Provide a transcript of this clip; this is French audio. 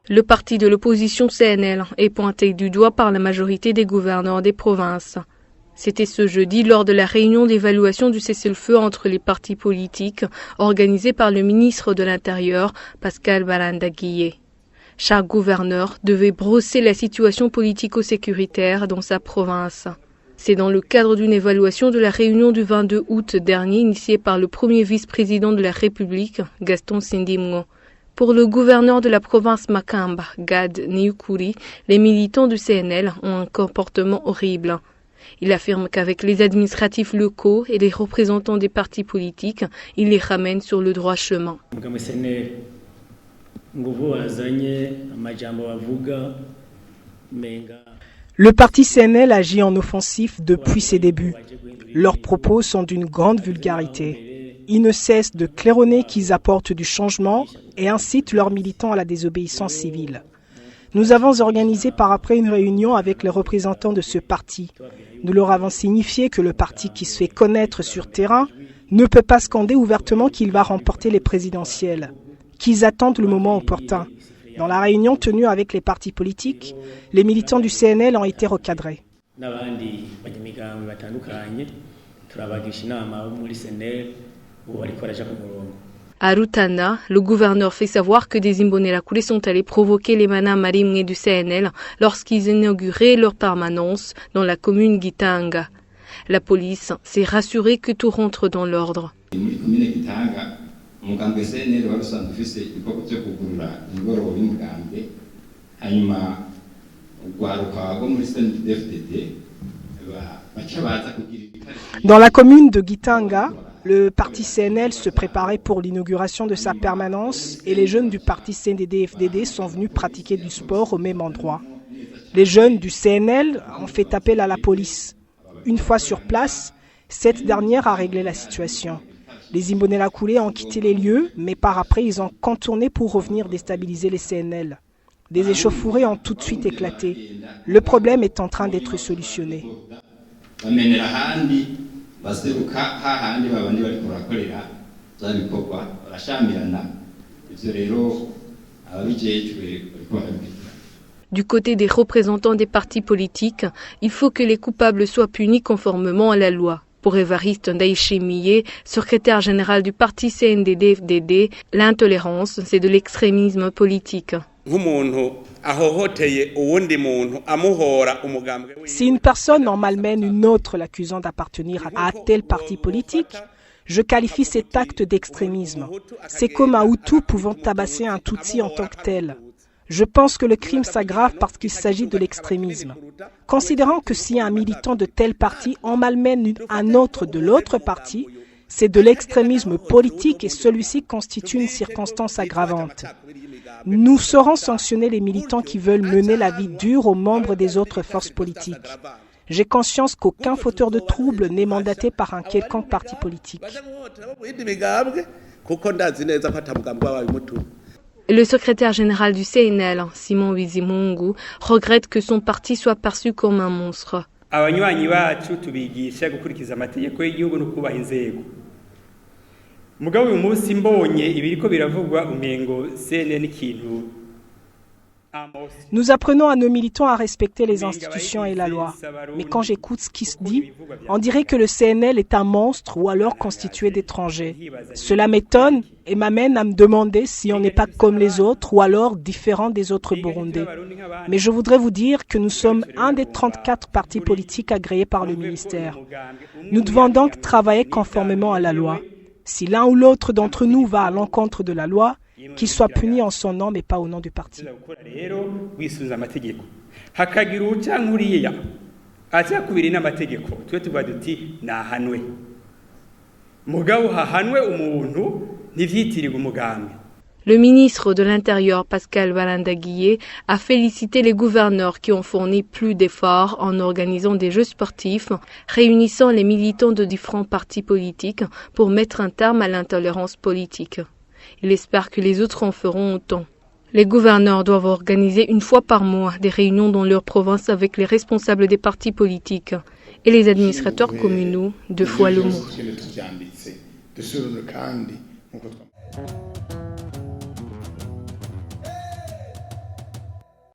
Le parti de l'opposition CNL est pointé du doigt par la majorité des gouverneurs des provinces. C'était ce jeudi lors de la réunion d'évaluation du cessez-le-feu entre les partis politiques organisée par le ministre de l'Intérieur, Pascal Barandaguié. Chaque gouverneur devait brosser la situation politico-sécuritaire dans sa province. C'est dans le cadre d'une évaluation de la réunion du 22 août dernier initiée par le premier vice-président de la République, Gaston Sindimgo. Pour le gouverneur de la province Makamba, Gad Niukuri, les militants du CNL ont un comportement horrible. Il affirme qu'avec les administratifs locaux et les représentants des partis politiques, il les ramène sur le droit chemin. Le parti CNL agit en offensif depuis ses débuts. Leurs propos sont d'une grande vulgarité. Ils ne cessent de claironner qu'ils apportent du changement et incitent leurs militants à la désobéissance civile. Nous avons organisé par après une réunion avec les représentants de ce parti. Nous leur avons signifié que le parti qui se fait connaître sur terrain ne peut pas scander ouvertement qu'il va remporter les présidentielles, qu'ils attendent le moment opportun. Dans la réunion tenue avec les partis politiques, les militants du CNL ont été recadrés. À Rutana, le gouverneur fait savoir que des Imbonerakure sont allés provoquer les Mana Marimne du CNL lorsqu'ils inauguraient leur permanence dans la commune Gitanga. La police s'est rassurée que tout rentre dans l'ordre. Dans la commune de Gitanga, le parti CNL se préparait pour l'inauguration de sa permanence et les jeunes du parti CNDD-FDD sont venus pratiquer du sport au même endroit. Les jeunes du CNL ont fait appel à la police. Une fois sur place, cette dernière a réglé la situation. Les Imbonerakure ont quitté les lieux, mais par après ils ont contourné pour revenir déstabiliser les CNL. Des échauffourées ont tout de suite éclaté. Le problème est en train d'être solutionné. Du côté des représentants des partis politiques, il faut que les coupables soient punis conformément à la loi. Pour Évariste Ndayishimiye, secrétaire général du parti CNDD-FDD, l'intolérance, c'est de l'extrémisme politique. Si une personne en malmène une autre l'accusant d'appartenir à tel parti politique, je qualifie cet acte d'extrémisme. C'est comme un Hutu pouvant tabasser un Tutsi en tant que tel. Je pense que le crime s'aggrave parce qu'il s'agit de l'extrémisme. Considérant que si un militant de tel parti en malmène un autre de l'autre parti, c'est de l'extrémisme politique et celui-ci constitue une circonstance aggravante. Nous saurons sanctionner les militants qui veulent mener la vie dure aux membres des autres forces politiques. J'ai conscience qu'aucun fauteur de troubles n'est mandaté par un quelconque parti politique. Le secrétaire général du CNL, Simon Bizimungu, regrette que son parti soit perçu comme un monstre. Nous apprenons à nos militants à respecter les institutions et la loi. Mais quand j'écoute ce qui se dit, on dirait que le CNL est un monstre ou alors constitué d'étrangers. Cela m'étonne et m'amène à me demander si on n'est pas comme les autres ou alors différent des autres Burundais. Mais je voudrais vous dire que nous sommes un des 34 partis politiques agréés par le ministère. Nous devons donc travailler conformément à la loi. Si l'un ou l'autre d'entre nous va à l'encontre de la loi, qu'il soit puni en son nom mais pas au nom du parti. Le ministre de l'Intérieur, Pascal Barandaguié, a félicité les gouverneurs qui ont fourni plus d'efforts en organisant des jeux sportifs, réunissant les militants de différents partis politiques pour mettre un terme à l'intolérance politique. Il espère que les autres en feront autant. Les gouverneurs doivent organiser une fois par mois des réunions dans leur province avec les responsables des partis politiques et les administrateurs communaux 2 fois le mois.